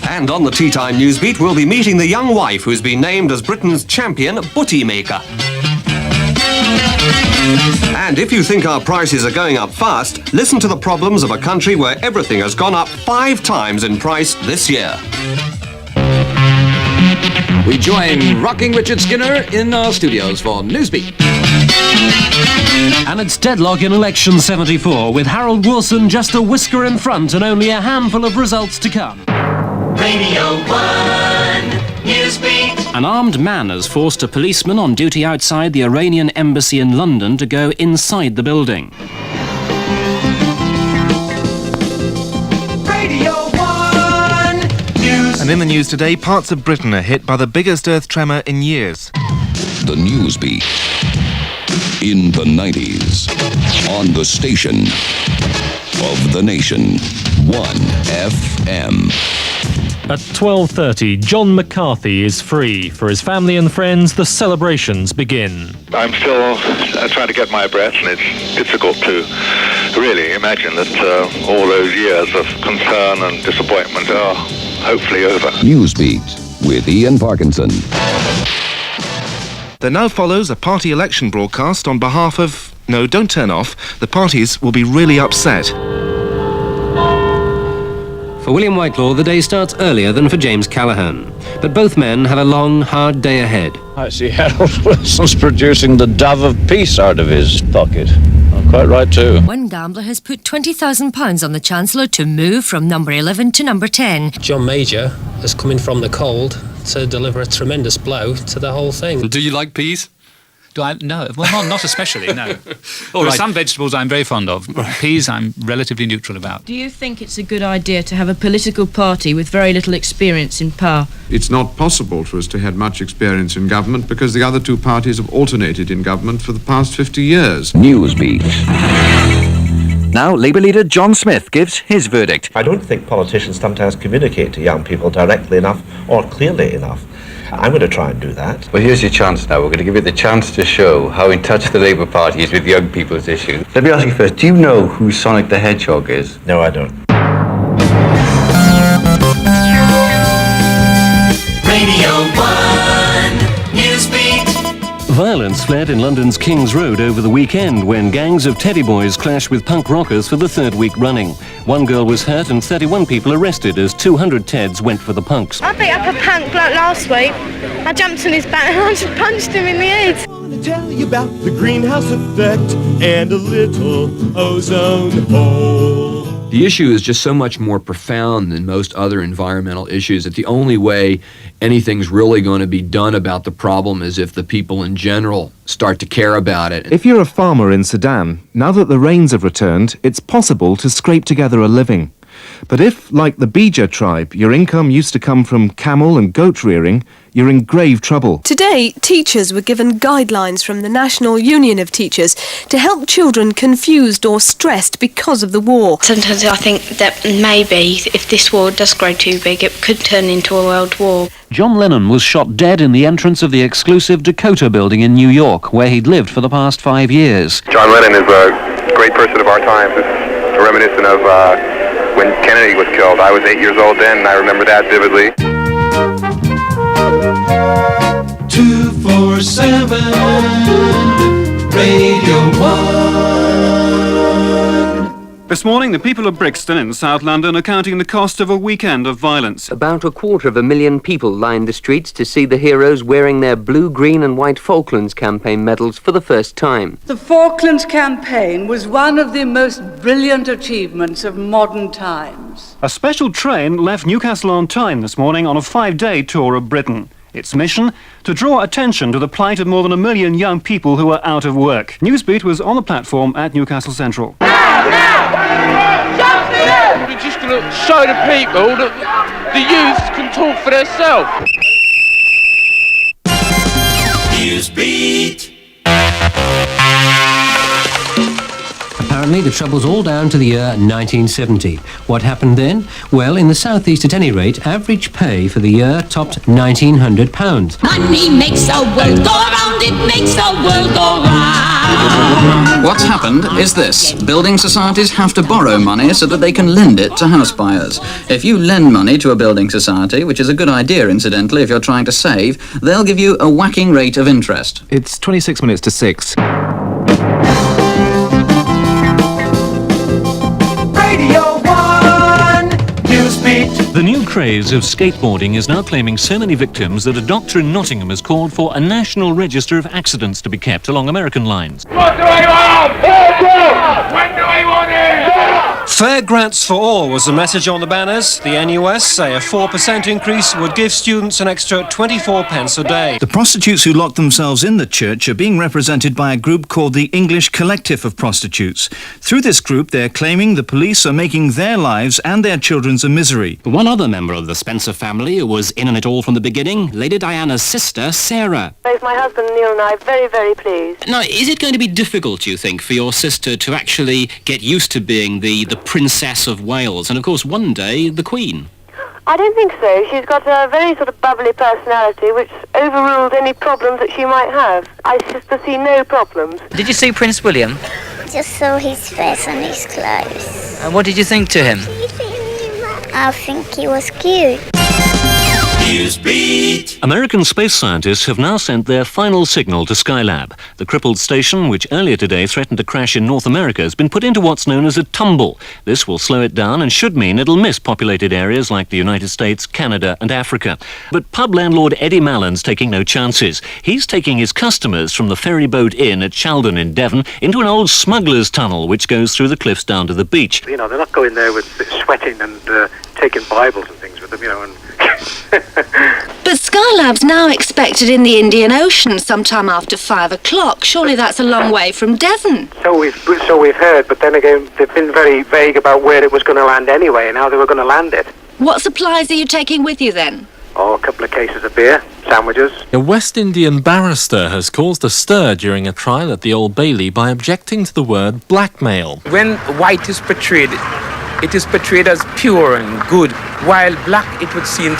And on the Tea Time Newsbeat, we'll be meeting the young wife who's been named as Britain's champion butty maker. And if you think our prices are going up fast, listen to the problems of a country where everything has gone up 5 times in price this year. We join rocking Richard Skinner in our studios for Newsbeat. And it's deadlock in election 74, with Harold Wilson just a whisker in front and only a handful of results to come. Radio 1 Newsbeat. An armed man has forced a policeman on duty outside the Iranian embassy in London to go inside the building. Radio 1 News. And in the news today, parts of Britain are hit by the biggest earth tremor in years. The Newsbeat. In the 90s. On the station of the nation. 1FM. At 12:30, John McCarthy is free. For his family and friends, the celebrations begin. I'm still trying to get my breath, and it's difficult to really imagine that all those years of concern and disappointment are hopefully over. Newsbeat with Ian Parkinson. There now follows a party election broadcast on behalf of... No, don't turn off. The parties will be really upset. For William Whitelaw, the day starts earlier than for James Callaghan. But both men have a long, hard day ahead. I see Harold Wilson's producing the dove of peace out of his pocket. I'm quite right, too. One gambler has put £20,000 on the Chancellor to move from number 11 to number 10. John Major has come in from the cold to deliver a tremendous blow to the whole thing. Do you like peas? Do I? No. Well, not especially, no. All right. Some vegetables I'm very fond of. Peas I'm relatively neutral about. Do you think it's a good idea to have a political party with very little experience in power? It's not possible for us to have much experience in government because the other two parties have alternated in government for the past 50 years. Newsbeat. Now, Labour leader John Smith gives his verdict. I don't think politicians sometimes communicate to young people directly enough or clearly enough. I'm going to try and do that. Well, here's your chance now. We're going to give you the chance to show how in touch the Labour Party is with young people's issues. Let me ask you first, do you know who Sonic the Hedgehog is? No, I don't. Radio 1 Newsbeat. Violence flared in London's King's Road over the weekend when gangs of teddy boys clashed with punk rockers for the 3rd week running. One girl was hurt and 31 people arrested as 200 Teds went for the punks. I beat up a punk like last week. I jumped on his back and I just punched him in the head. I want to tell you about the greenhouse effect and a little ozone hole. The issue is just so much more profound than most other environmental issues that the only way anything's really going to be done about the problem is if the people in general start to care about it. If you're a farmer in Sudan, now that the rains have returned, it's possible to scrape together a living. But if, like the Bija tribe, your income used to come from camel and goat rearing, you're in grave trouble. Today, teachers were given guidelines from the National Union of Teachers to help children confused or stressed because of the war. Sometimes I think that maybe if this war does grow too big, it could turn into a world war. John Lennon was shot dead in the entrance of the exclusive Dakota building in New York, where he'd lived for the past 5 years. John Lennon is a great person of our times. It's reminiscent of when Kennedy was killed. I was 8 years old then, and I remember that vividly. 247 Radio 1. This morning, the people of Brixton in South London are counting the cost of a weekend of violence. About 250,000 people lined the streets to see the heroes wearing their blue, green and white Falklands campaign medals for the first time. The Falklands campaign was one of the most brilliant achievements of modern times. A special train left Newcastle-on-Tyne this morning on a 5-day tour of Britain. Its mission? To draw attention to the plight of more than 1 million young people who are out of work. Newsbeat was on the platform at Newcastle Central. We're just going to show the people that the youths can talk for themselves. Newsbeat. Suddenly, the trouble's all down to the year 1970. What happened then? Well, in the southeast at any rate, average pay for the year topped £1,900. Money makes the world go round, it makes the world go round. What's happened is this. Building societies have to borrow money so that they can lend it to house buyers. If you lend money to a building society, which is a good idea incidentally if you're trying to save, they'll give you a whacking rate of interest. It's 26 minutes to 6. Radio 1 Newsbeat. The new craze of skateboarding is now claiming so many victims that a doctor in Nottingham has called for a national register of accidents to be kept along American lines. What do I want? When do I want it? Fair grants for all was the message on the banners. The NUS say a 4% increase would give students an extra 24 pence a day. The prostitutes who lock themselves in the church are being represented by a group called the English Collective of Prostitutes. Through this group, they're claiming the police are making their lives and their children's a misery. One other member of the Spencer family who was in on it all from the beginning, Lady Diana's sister, Sarah. Both my husband Neil and I are very, very pleased. Now, is it going to be difficult, you think, for your sister to actually get used to being the Princess of Wales and, of course, one day, the Queen? I don't think so. She's got a very sort of bubbly personality which overrules any problems that she might have. I just foresee no problems. Did you see Prince William? Just saw his face and his clothes. And what did you think to him? I think he was cute. Newsbeat. American space scientists have now sent their final signal to Skylab. The crippled station, which earlier today threatened to crash in North America, has been put into what's known as a tumble. This will slow it down and should mean it'll miss populated areas like the United States, Canada and Africa. But pub landlord Eddie Mallon's taking no chances. He's taking his customers from the Ferry Boat Inn at Sheldon in Devon into an old smuggler's tunnel which goes through the cliffs down to the beach. You know, they're not going there with sweating and taking Bibles and things with them, you know, and But Skylab's now expected in the Indian Ocean sometime after 5 o'clock. Surely that's a long way from Devon. So we've heard, but then again, they've been very vague about where it was going to land anyway and how they were going to land it. What supplies are you taking with you then? Oh, a couple of cases of beer, sandwiches. A West Indian barrister has caused a stir during a trial at the Old Bailey by objecting to the word blackmail. When white is portrayed, it is portrayed as pure and good, while black, it would seem,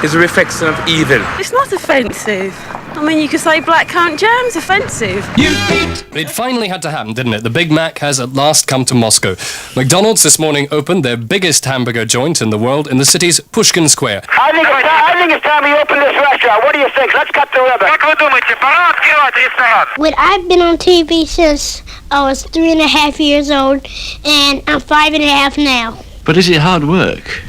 is a reflection of evil. It's not offensive. I mean, you could say black currant jam's offensive. It finally had to happen, didn't it? The Big Mac has at last come to Moscow. McDonald's this morning opened their biggest hamburger joint in the world in the city's Pushkin Square. I think it's time we open this restaurant. What do you think? Let's cut the ribbon. Well, I've been on TV since I was 3.5 years old, and I'm 5.5 now. But is it hard work?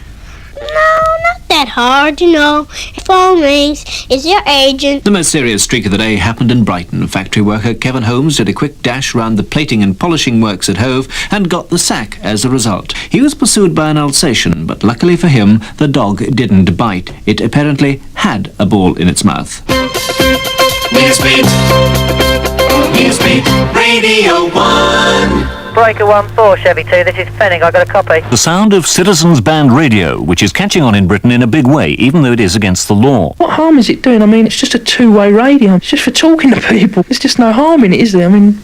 No, not that hard, you know. Phone rings, it's your agent. The most serious streak of the day happened in Brighton. Factory worker Kevin Holmes did a quick dash round the plating and polishing works at Hove and got the sack as a result. He was pursued by an Alsatian, but luckily for him, the dog didn't bite. It apparently had a ball in its mouth. Newsbeat, Radio 1. Breaker 1-4, Chevy 2, this is Fenning, I got a copy. The sound of citizens' band radio, which is catching on in Britain in a big way, even though it is against the law. What harm is it doing? I mean, it's just a two-way radio. It's just for talking to people. There's just no harm in it, is there? I mean,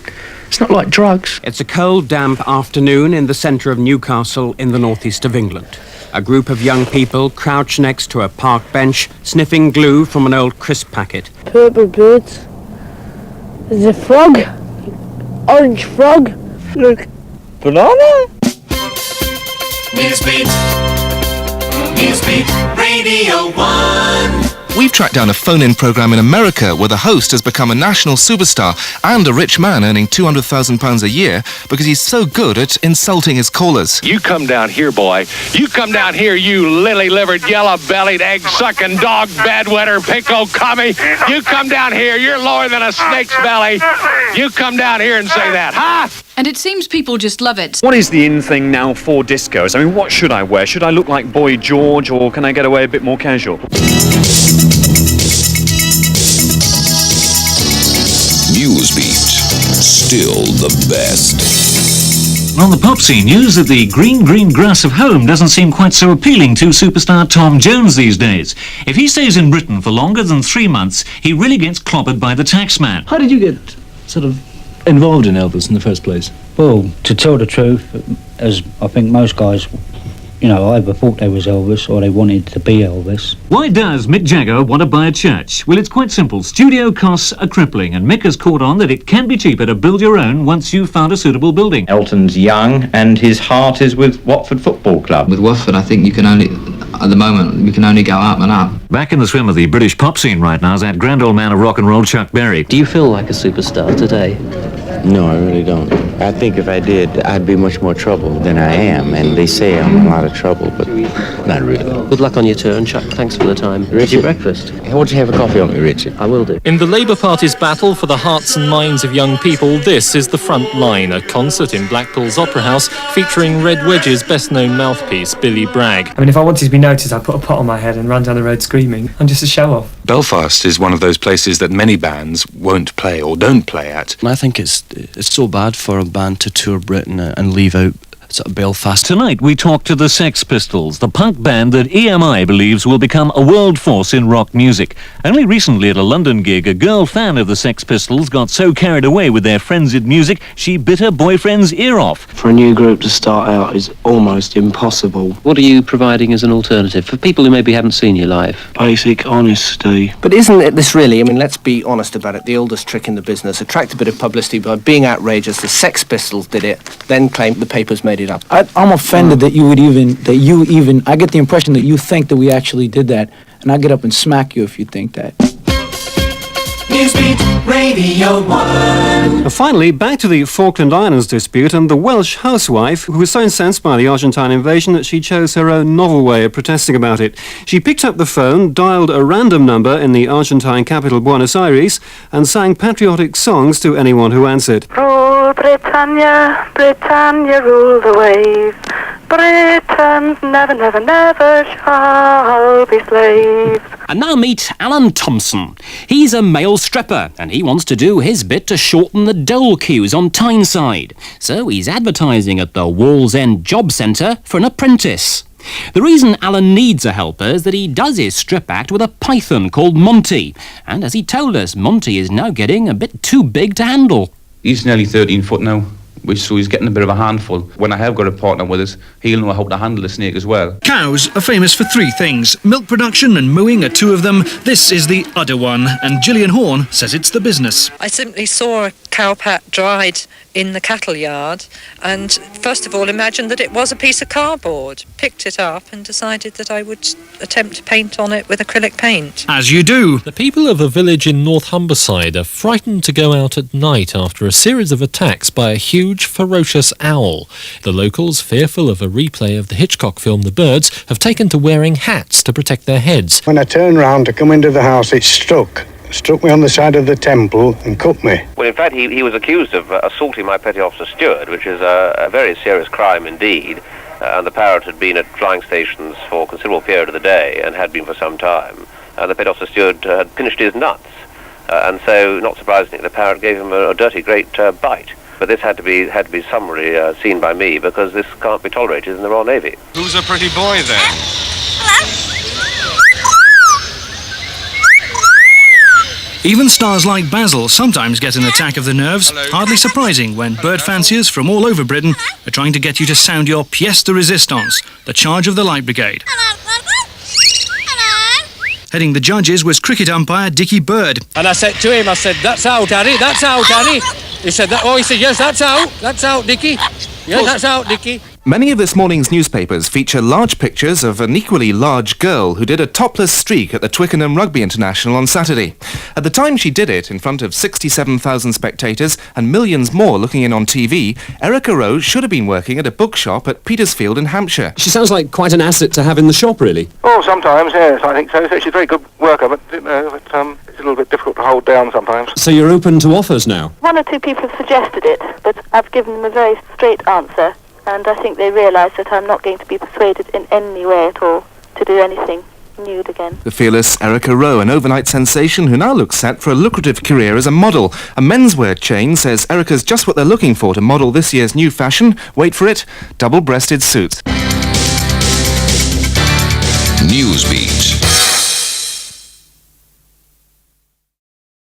it's not like drugs. It's a cold, damp afternoon in the centre of Newcastle in the northeast of England. A group of young people crouch next to a park bench, sniffing glue from an old crisp packet. Purple birds. There's a frog. Orange frog. Look. Banana? Newsbeat, Radio 1. We've tracked down a phone-in program in America where the host has become a national superstar and a rich man earning £200,000 a year because he's so good at insulting his callers. You come down here, boy. You come down here, you lily-livered, yellow-bellied, egg-sucking dog, bedwetter, pinko commie. You come down here, you're lower than a snake's belly. You come down here and say that, huh? And it seems people just love it. What is the in thing now for discos? I mean, what should I wear? Should I look like Boy George, or can I get away a bit more casual? Newsbeat, still the best. On the pop scene, news that the green grass of home doesn't seem quite so appealing to superstar Tom Jones these days. If he stays in Britain for longer than 3 months, he really gets clobbered by the taxman. How did you get sort of involved in Elvis in the first place? Well, to tell the truth, as I think most guys, either thought they was Elvis or they wanted to be Elvis. Why does Mick Jagger want to buy a church? Well, it's quite simple. Studio costs are crippling, and Mick has caught on that it can be cheaper to build your own once you've found a suitable building. Elton's young, and his heart is with Watford Football Club. With Watford, I think at the moment, we can only go up and up. Back in the swim of the British pop scene right now is that grand old man of rock and roll, Chuck Berry. Do you feel like a superstar today? No, I really don't. I think if I did, I'd be much more trouble than I am, and they say I'm in a lot of trouble, but not really. Good luck on your tour, and Chuck, thanks for the time. Richie, breakfast. Why don't you have a coffee on me, Richie? I will do. In the Labour Party's battle for the hearts and minds of young people, this is The Front Line, a concert in Blackpool's Opera House featuring Red Wedge's best-known mouthpiece, Billy Bragg. I mean, if I wanted to be noticed, I'd put a pot on my head and run down the road screaming. I'm just a show-off. Belfast is one of those places that many bands won't play or don't play at. And I think it's so bad for a band to tour Britain and leave out sort of Belfast. Tonight we talk to the Sex Pistols, the punk band that EMI believes will become a world force in rock music. Only recently at a London gig, a girl fan of the Sex Pistols got so carried away with their frenzied music, she bit her boyfriend's ear off. For a new group to start out is almost impossible. What are you providing as an alternative for people who maybe haven't seen you live? Basic honesty. But isn't it this really, I mean, let's be honest about it, the oldest trick in the business, attract a bit of publicity by being outrageous. The Sex Pistols did it, then claimed the papers made it up. I'm offended that you even, I get the impression that you think that we actually did that, and I get up and smack you if you think that. Newsbeat Radio 1. And finally, back to the Falkland Islands dispute and the Welsh housewife who was so incensed by the Argentine invasion that she chose her own novel way of protesting about it. She picked up the phone, dialed a random number in the Argentine capital Buenos Aires, and sang patriotic songs to anyone who answered. Rule Britannia, Britannia, rule the waves. Britons never, never, never shall be slaves. And now meet Alan Thompson. He's a male stripper, and he wants to do his bit to shorten the dole queues on Tyneside. So he's advertising at the Wallsend Job Centre for an apprentice. The reason Alan needs a helper is that he does his strip act with a python called Monty. And as he told us, Monty is now getting a bit too big to handle. He's nearly 13 foot now, so he's getting a bit of a handful. When I have got a partner with us, he'll know how to handle the snake as well. Cows are famous for three things. Milk production and mooing are two of them. This is the udder one, and Gillian Horn says it's the business. I simply saw a cow pat dried in the cattle yard and first of all imagined that it was a piece of cardboard, picked it up and decided that I would attempt to paint on it with acrylic paint. As you do. The people of a village in North Humberside are frightened to go out at night after a series of attacks by a huge, ferocious owl. The locals, fearful of a replay of the Hitchcock film The Birds, have taken to wearing hats to protect their heads. When I turned round to come into the house, it struck me on the side of the temple and cut me. Well, in fact, he was accused of assaulting my petty officer steward, which is a very serious crime indeed. And the parrot had been at flying stations for a considerable period of the day and had been for some time. And the petty officer steward had finished his nuts. And so, not surprisingly, the parrot gave him a dirty, great bite. But this had to be summarily seen by me because this can't be tolerated in the Royal Navy. Who's a pretty boy then? Even stars like Basil sometimes get an attack of the nerves. Hardly surprising when bird fanciers from all over Britain are trying to get you to sound your pièce de résistance, the Charge of the Light Brigade. Heading the judges was cricket umpire Dickie Bird. And I said to him, that's out, Harry, that's out, Harry. He said, yes, that's out, Dickie. Yes, that's out, Dickie. Many of this morning's newspapers feature large pictures of an equally large girl who did a topless streak at the Twickenham Rugby International on Saturday. At the time she did it, in front of 67,000 spectators and millions more looking in on TV, Erica Rowe should have been working at a bookshop at Petersfield in Hampshire. She sounds like quite an asset to have in the shop, really. Oh, sometimes, yes, I think so. She's a very good worker, but it's a little bit difficult to hold down sometimes. So you're open to offers now? One or two people have suggested it, but I've given them a very straight answer. And I think they realise that I'm not going to be persuaded in any way at all to do anything nude again. The fearless Erica Rowe, an overnight sensation who now looks set for a lucrative career as a model. A menswear chain says Erica's just what they're looking for to model this year's new fashion. Wait for it, double-breasted suits. Newsbeat.